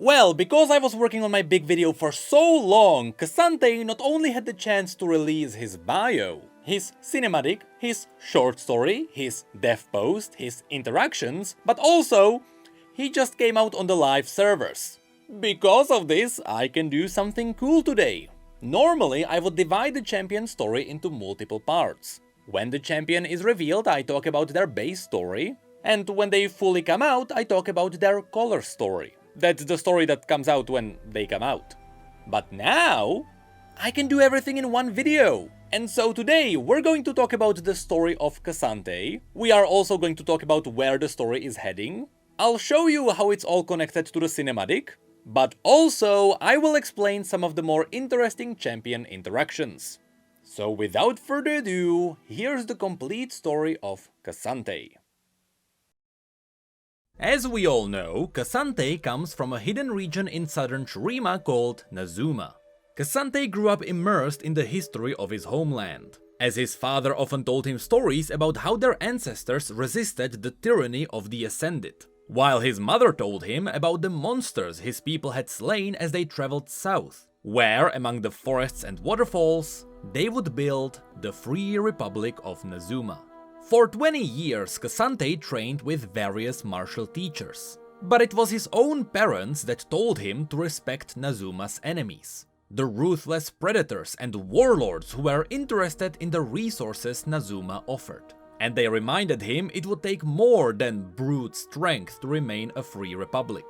Well, because I was working on my big video for so long, Cassante not only had the chance to release his bio, his cinematic, his short story, his dev post, his interactions, but also he just came out on the live servers. Because of this, I can do something cool today. Normally, I would divide the champion story into multiple parts. When the champion is revealed, I talk about their base story, and when they fully come out, I talk about their color story. That's the story that comes out when they come out. But now, I can do everything in one video. And so today, we're going to talk about the story of Cassante. We are also going to talk about where the story is heading. I'll show you how it's all connected to the cinematic. But also, I will explain some of the more interesting champion interactions. So without further ado, here's the complete story of Cassante. As we all know, Cassante comes from a hidden region in southern Shurima called Nazuma. Cassante grew up immersed in the history of his homeland, as his father often told him stories about how their ancestors resisted the tyranny of the Ascended, while his mother told him about the monsters his people had slain as they traveled south, where, among the forests and waterfalls, they would build the Free Republic of Nazuma. For 20 years, Cassante trained with various martial teachers, but it was his own parents that told him to respect Nazuma's enemies, the ruthless predators and warlords who were interested in the resources Nazuma offered. And they reminded him it would take more than brute strength to remain a free republic.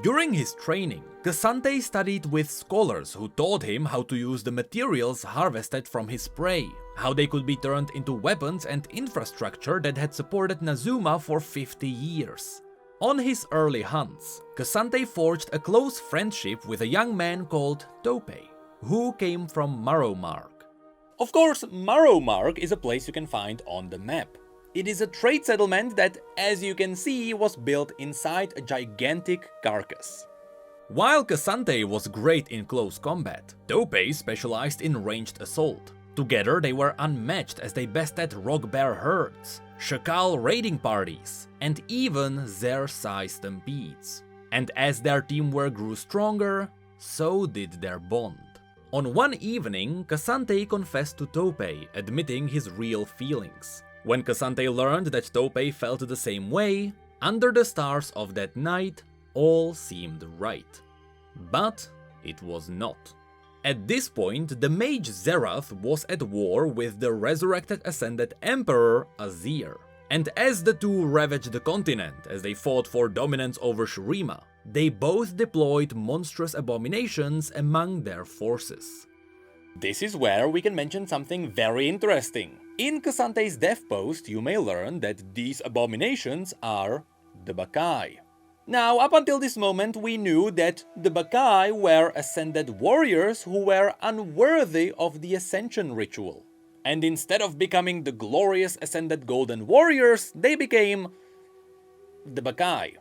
During his training, Cassante studied with scholars who taught him how to use the materials harvested from his prey, how they could be turned into weapons and infrastructure that had supported Nazuma for 50 years. On his early hunts, Cassante forged a close friendship with a young man called Tope, who came from Marrow-Mark. Of course, Marrow-Mark is a place you can find on the map. It is a trade settlement that, as you can see, was built inside a gigantic carcass. While Cassante was great in close combat, Tope specialized in ranged assault. Together they were unmatched as they bested rock bear herds, Shakal raiding parties, and even Zer-sized stampedes. And as their teamwork grew stronger, so did their bond. On one evening, Cassante confessed to Tope, admitting his real feelings. When Cassante learned that Tope felt the same way, under the stars of that night, all seemed right. But it was not. At this point, the mage Zerath was at war with the resurrected Ascended Emperor Azir. And as the two ravaged the continent as they fought for dominance over Shurima, they both deployed monstrous abominations among their forces. This is where we can mention something very interesting. In Cassante's death post, you may learn that these abominations are the Bakai. Now, up until this moment, we knew that the Bakai were ascended warriors who were unworthy of the ascension ritual. And instead of becoming the glorious ascended golden warriors, they became the Bakai.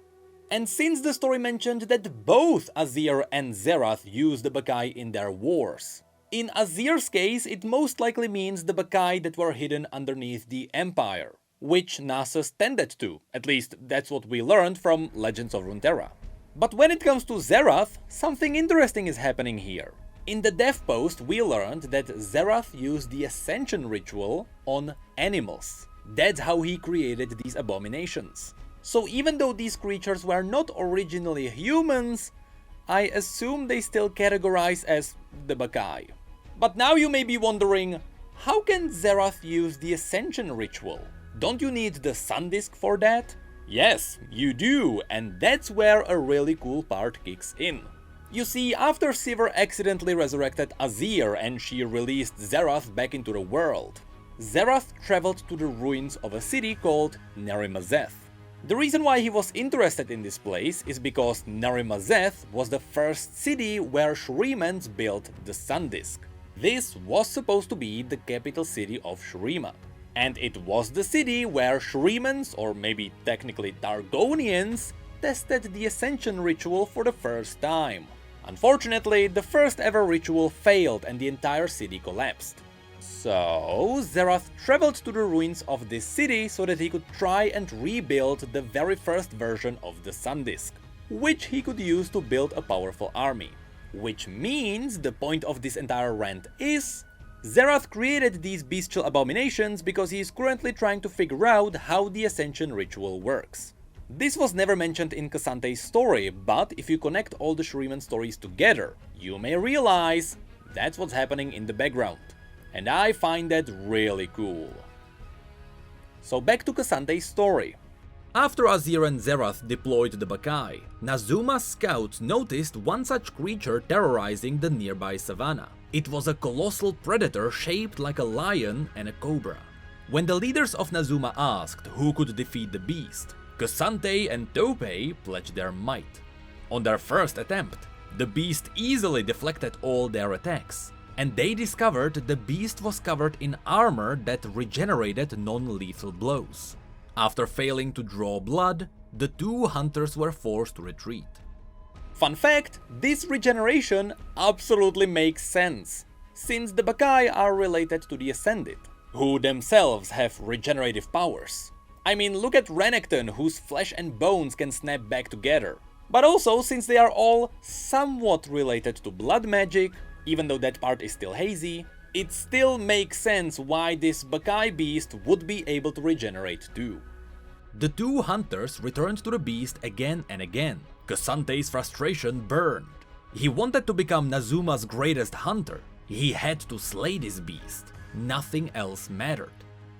And since the story mentioned that both Azir and Zerath used the Bakai in their wars, in Azir's case, it most likely means the Bakai that were hidden underneath the Empire, which Nasus tended to, at least that's what we learned from Legends of Runeterra. But when it comes to Zerath, something interesting is happening here. In the death post, we learned that Zerath used the Ascension ritual on animals. That's how he created these abominations. So even though these creatures were not originally humans, I assume they still categorize as the Bakai. But now you may be wondering, how can Zerath use the Ascension ritual? Don't you need the Sun Disk for that? Yes, you do, and that's where a really cool part kicks in. You see, after Sivir accidentally resurrected Azir and she released Zerath back into the world, Zerath traveled to the ruins of a city called Nerimazeth. The reason why he was interested in this place is because Nerimazeth was the first city where Shurimans built the Sun Disk. This was supposed to be the capital city of Shurima. And it was the city where Shurimans, or maybe technically Targonians, tested the Ascension ritual for the first time. Unfortunately, the first ever ritual failed and the entire city collapsed. So, Zerath traveled to the ruins of this city so that he could try and rebuild the very first version of the Sun Disk. which he could use to build a powerful army. Which means the point of this entire rant is Zerath created these bestial abominations because he is currently trying to figure out how the Ascension ritual works. This was never mentioned in Cassante's story, but if you connect all the Shuriman stories together, you may realize that's what's happening in the background. And I find that really cool. So back to Cassante's story. After Azir and Zerath deployed the Bakai, Nazuma's scouts noticed one such creature terrorizing the nearby savannah. It was a colossal predator shaped like a lion and a cobra. When the leaders of Nazuma asked who could defeat the beast, Cassante and Topei pledged their might. On their first attempt, the beast easily deflected all their attacks, and they discovered the beast was covered in armor that regenerated non-lethal blows. After failing to draw blood, the two hunters were forced to retreat. Fun fact, this regeneration absolutely makes sense, since the Bakai are related to the Ascended, who themselves have regenerative powers. I mean, look at Renekton, whose flesh and bones can snap back together. But also, since they are all somewhat related to blood magic, even though that part is still hazy, it still makes sense why this Bakai beast would be able to regenerate too. The two hunters returned to the beast again and again. Cassante's frustration burned. He wanted to become Nazuma's greatest hunter. He had to slay this beast. Nothing else mattered.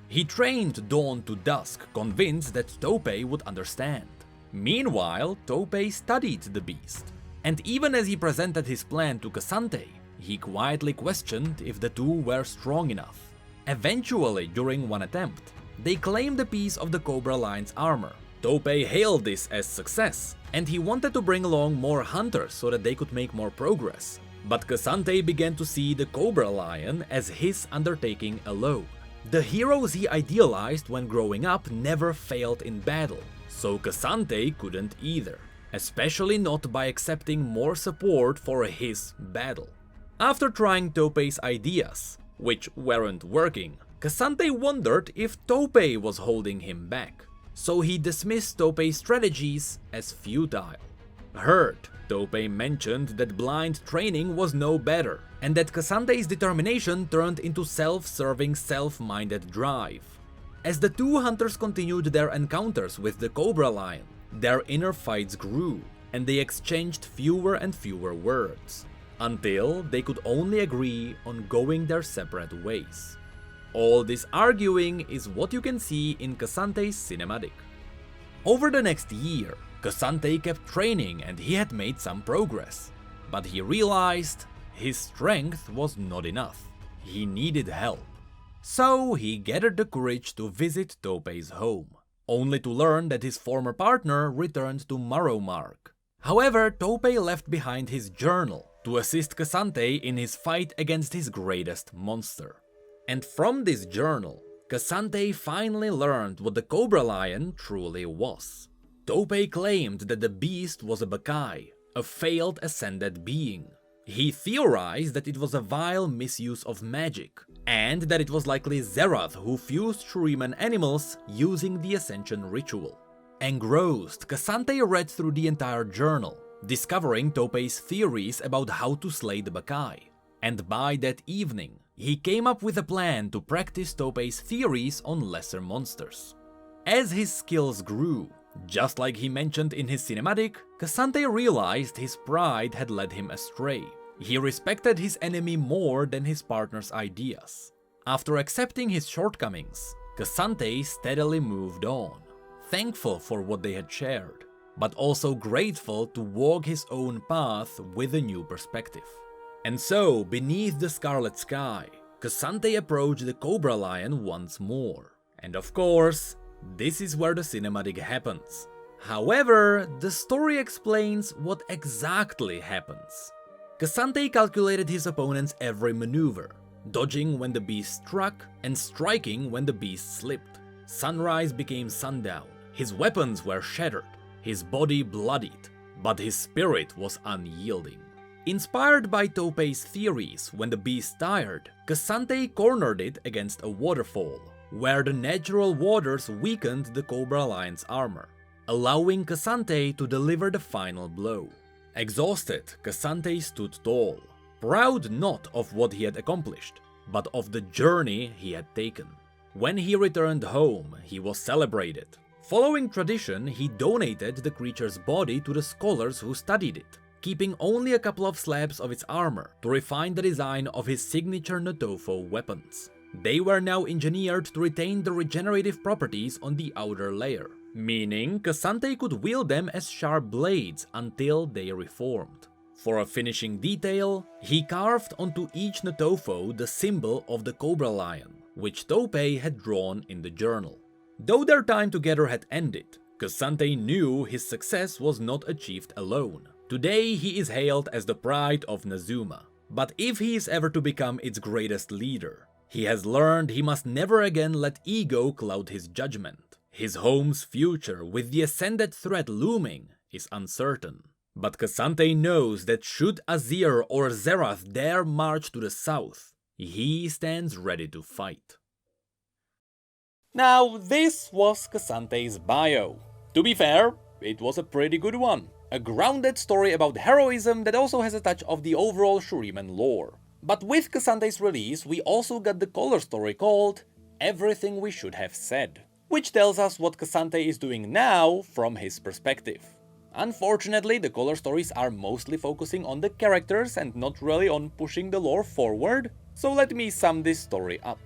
He trained dawn to dusk, convinced that Topei would understand. Meanwhile, Topei studied the beast. And even as he presented his plan to Cassante, he quietly questioned if the two were strong enough. Eventually, during one attempt, they claimed a piece of the Cobra Lion's armor. Topei hailed this as success, and he wanted to bring along more hunters so that they could make more progress. But Cassante began to see the Cobra Lion as his undertaking alone. The heroes he idealized when growing up never failed in battle, so Cassante couldn't either, especially not by accepting more support for his battle. After trying Topei's ideas, which weren't working, Cassante wondered if Topei was holding him back, so he dismissed Topei's strategies as futile. Hurt, Topei mentioned that blind training was no better, and that Cassante's determination turned into self-serving, self-minded drive. As the two hunters continued their encounters with the Cobra Lion, their inner fights grew, and they exchanged fewer and fewer words, until they could only agree on going their separate ways. All this arguing is what you can see in Cassante's cinematic. Over the next year, Cassante kept training and he had made some progress, but he realized his strength was not enough. He needed help. So he gathered the courage to visit Topei's home, only to learn that his former partner returned to Marrowmark. However, Topei left behind his journal to assist Cassante in his fight against his greatest monster. And from this journal, Cassante finally learned what the Cobra Lion truly was. Topei claimed that the beast was a Bakai, a failed ascended being. He theorized that it was a vile misuse of magic, and that it was likely Zerath who fused Shuriman animals using the Ascension ritual. Engrossed, Cassante read through the entire journal, discovering Topei's theories about how to slay the Bakai. And by that evening, he came up with a plan to practice Topei's theories on lesser monsters. As his skills grew, just like he mentioned in his cinematic, Cassante realized his pride had led him astray. He respected his enemy more than his partner's ideas. After accepting his shortcomings, Cassante steadily moved on, thankful for what they had shared, but also grateful to walk his own path with a new perspective. And so, beneath the scarlet sky, Cassante approached the Cobra Lion once more. And of course, this is where the cinematic happens. However, the story explains what exactly happens. Cassante calculated his opponent's every maneuver, dodging when the beast struck and striking when the beast slipped. Sunrise became sundown, his weapons were shattered, his body bloodied, but his spirit was unyielding. Inspired by Topei's theories, when the beast tired, Cassante cornered it against a waterfall, where the natural waters weakened the Cobra Lion's armor. allowing Cassante to deliver the final blow. Exhausted, Cassante stood tall, proud not of what he had accomplished, but of the journey he had taken. When he returned home, he was celebrated. Following tradition, he donated the creature's body to the scholars who studied it, keeping only a couple of slabs of its armor to refine the design of his signature Notofo weapons. They were now engineered to retain the regenerative properties on the outer layer, meaning Cassante could wield them as sharp blades until they reformed. For a finishing detail, he carved onto each Notofo the symbol of the Cobra Lion, which Topei had drawn in the journal. Though their time together had ended, Cassante knew his success was not achieved alone. Today he is hailed as the pride of Nazuma, but if he is ever to become its greatest leader, he has learned he must never again let ego cloud his judgment. His home's future, with the ascended threat looming, is uncertain. But Cassante knows that should Azir or Zerath dare march to the south, he stands ready to fight. Now, this was Cassante's bio. To be fair, it was a pretty good one. A grounded story about heroism that also has a touch of the overall Shuriman lore. But with Cassante's release, we also got the color story called Everything We Should Have Said, which tells us what Cassante is doing now from his perspective. Unfortunately, the color stories are mostly focusing on the characters and not really on pushing the lore forward, so let me sum this story up.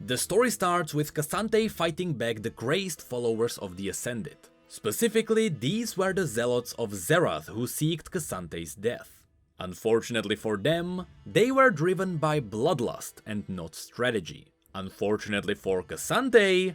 The story starts with Cassante fighting back the crazed followers of the Ascended. Specifically, these were the zealots of Zerath who seeked Cassante's death. Unfortunately for them, they were driven by bloodlust and not strategy. Unfortunately for Cassante,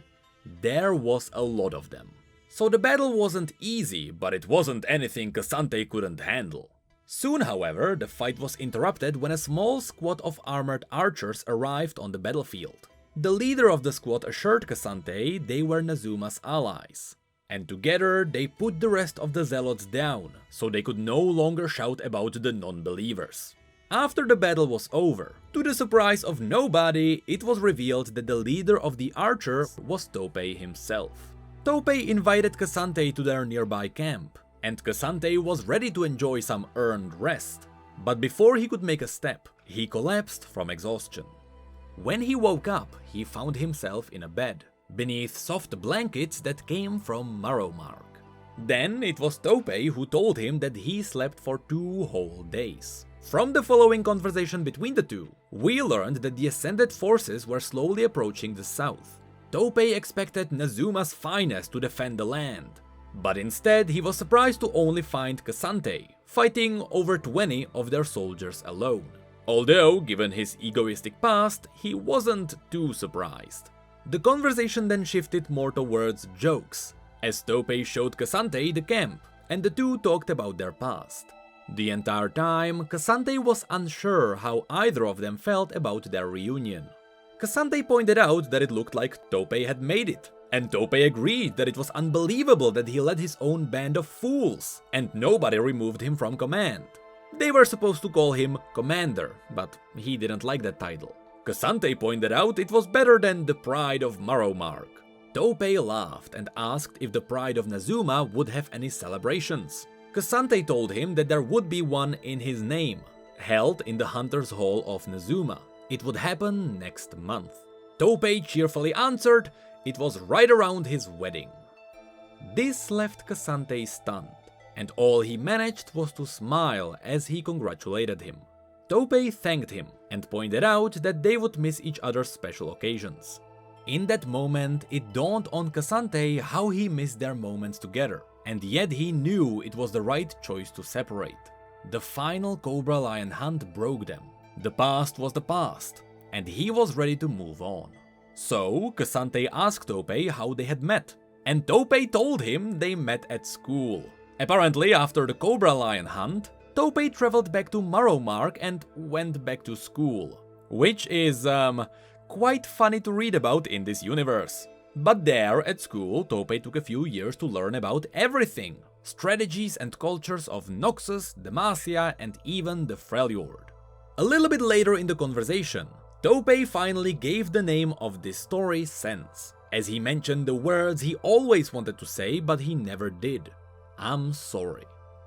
there was a lot of them. So the battle wasn't easy, but it wasn't anything Cassante couldn't handle. Soon, however, the fight was interrupted when a small squad of armored archers arrived on the battlefield. The leader of the squad assured Cassante they were Nazuma's allies, and together they put the rest of the zealots down, so they could no longer shout about the non-believers. After the battle was over, to the surprise of nobody, it was revealed that the leader of the archers was Topei himself. Topei invited Cassante to their nearby camp, and Cassante was ready to enjoy some earned rest. But before he could make a step, he collapsed from exhaustion. When he woke up, he found himself in a bed, beneath soft blankets that came from Marrowmark. Then it was Topei who told him that he slept for 2 whole days. From the following conversation between the two, we learned that the Ascended forces were slowly approaching the south. Topei expected Nazuma's finest to defend the land, but instead he was surprised to only find Cassante, fighting over 20 of their soldiers alone. Although, given his egoistic past, he wasn't too surprised. The conversation then shifted more towards jokes, as Topei showed Cassante the camp, and the two talked about their past. The entire time, Cassante was unsure how either of them felt about their reunion. Cassante pointed out that it looked like Topei had made it, and Topei agreed that it was unbelievable that he led his own band of fools, and nobody removed him from command. They were supposed to call him Commander, but he didn't like that title. Cassante pointed out it was better than the Pride of Marrowmark. Topei laughed and asked if the Pride of Nazuma would have any celebrations. Cassante told him that there would be one in his name, held in the Hunter's Hall of Nazuma. It would happen next month. Topei cheerfully answered it was right around his wedding. This left Cassante stunned, and all he managed was to smile as he congratulated him. Topei thanked him and pointed out that they would miss each other's special occasions. In that moment, it dawned on Cassante how he missed their moments together, and yet he knew it was the right choice to separate. The final Cobra Lion hunt broke them. The past was the past, and he was ready to move on. So, Cassante asked Topei how they had met, and Topei told him they met at school. Apparently, after the Cobra Lion hunt, Topei traveled back to Marrowmark and went back to school, which is, quite funny to read about in this universe. But there, at school, Topei took a few years to learn about everything, strategies and cultures of Noxus, Demacia, and even the Freljord. A little bit later in the conversation, Topei finally gave the name of this story sense. as he mentioned the words he always wanted to say but he never did. I'm sorry.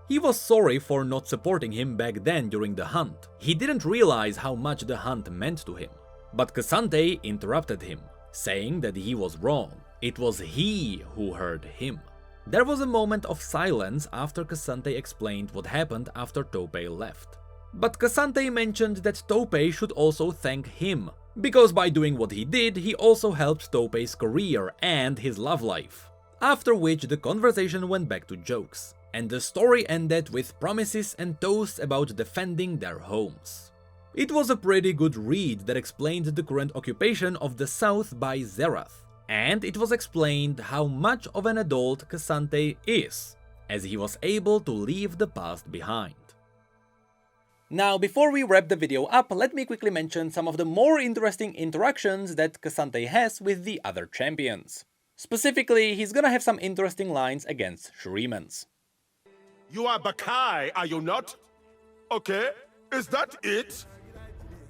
He was sorry for not supporting him back then during the hunt. He didn't realize how much the hunt meant to him. But Cassante interrupted him, saying that he was wrong. It was he who hurt him. There was a moment of silence after Cassante explained what happened after Tope left. But Cassante mentioned that Tope should also thank him, because by doing what he did, he also helped Tope's career and his love life. After which the conversation went back to jokes, and the story ended with promises and toasts about defending their homes. It was a pretty good read that explained the current occupation of the south by Zerath, and it was explained how much of an adult Cassante is, as he was able to leave the past behind. Now, before we wrap the video up, let me quickly mention some of the more interesting interactions that Cassante has with the other champions. Specifically, he's gonna have some interesting lines against Shurimans. You are Bakai, are you not? Okay, is that it?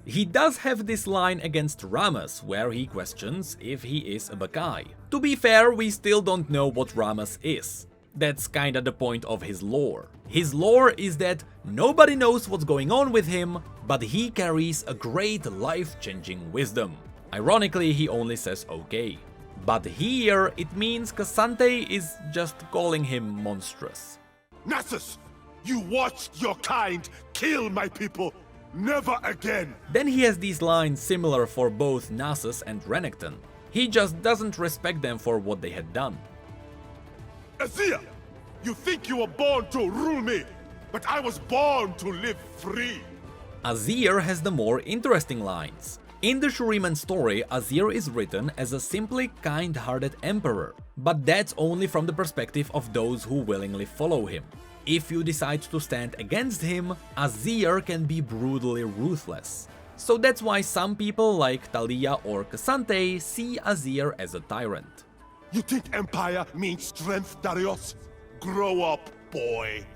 He does have this line against Rammus, where he questions if he is a Bakai. To be fair, we still don't know what Rammus is. That's kinda the point of his lore. His lore is that nobody knows what's going on with him, but he carries a great life-changing wisdom. Ironically, he only says okay. But here, it means Cassante is just calling him monstrous. Nasus, you watched your kind kill my people. Never again! Then he has these lines similar for both Nasus and Renekton. He just doesn't respect them for what they had done. Azir, you think you were born to rule me, but I was born to live free. Azir has the more interesting lines. In the Shuriman story, Azir is written as a simply kind-hearted emperor, but that's only from the perspective of those who willingly follow him. If you decide to stand against him, Azir can be brutally ruthless. So that's why some people like Talia or Cassante see Azir as a tyrant. You think empire means strength, Darius? Grow up, boy.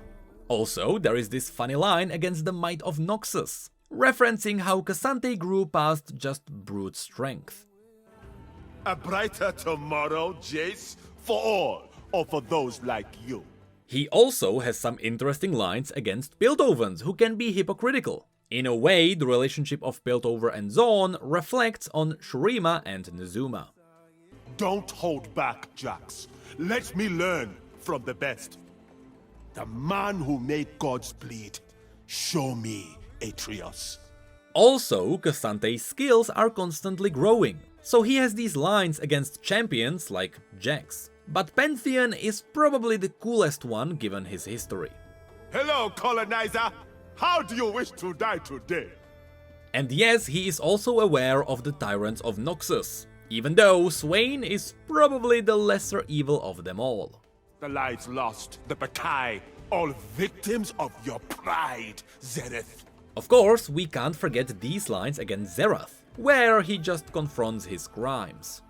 Also, there is this funny line against the might of Noxus, referencing how Cassante grew past just brute strength. A brighter tomorrow, Jace, for all, or for those like you. He also has some interesting lines against Piltovans, who can be hypocritical. In a way, the relationship of Piltover and Zaun reflects on Shurima and Nezuma. Don't hold back, Jax. Let me learn from the best. The man who made gods bleed. Show me, Atreus. Also, Cassante's skills are constantly growing, so he has these lines against champions like Jax. But Pantheon is probably the coolest one given his history. Hello, colonizer! How do you wish to die today? And yes, he is also aware of the tyrants of Noxus, even though Swain is probably the lesser evil of them all. The lives lost, the Bakai, all victims of your pride, Zenith. Of course, we can't forget these lines against Zerath, where he just confronts his crimes.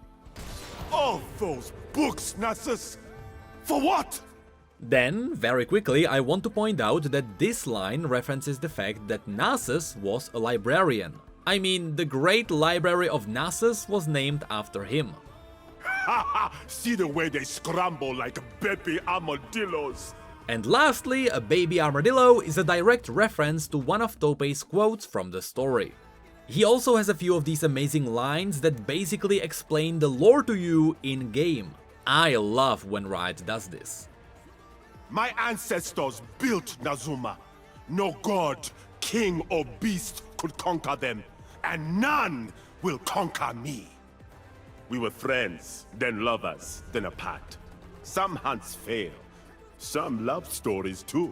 All those books, Nasus! For what? Then, very quickly, I want to point out that this line references the fact that Nasus was a librarian. I mean, the Great Library of Nasus was named after him. Haha! See the way they scramble like baby armadillos! And lastly, a baby armadillo is a direct reference to one of Tope's quotes from the story. He also has a few of these amazing lines that basically explain the lore to you in-game. I love when Riot does this. My ancestors built Nazuma. No god, king or beast could conquer them, and none will conquer me. We were friends, then lovers, then apart. Some hunts fail, some love stories too.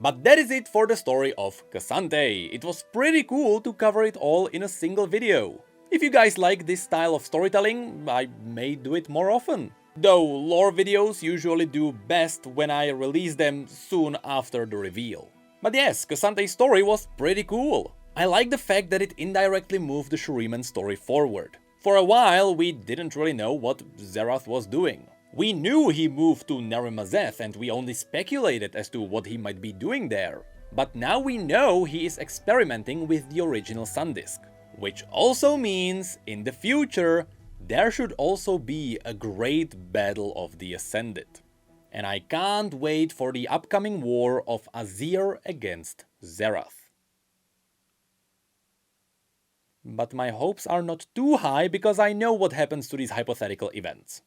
But that is it for the story of Cassante. It was pretty cool to cover it all in a single video. If you guys like this style of storytelling, I may do it more often. Though lore videos usually do best when I release them soon after the reveal. But yes, Cassante's story was pretty cool. I like the fact that it indirectly moved the Shuriman story forward. For a while, we didn't really know what Zerath was doing. We knew he moved to Narimazeth and we only speculated as to what he might be doing there. But now we know he is experimenting with the original Sandisk. Which also means, in the future, there should also be a great battle of the Ascended. And I can't wait for the upcoming war of Azir against Zerath. But my hopes are not too high because I know what happens to these hypothetical events.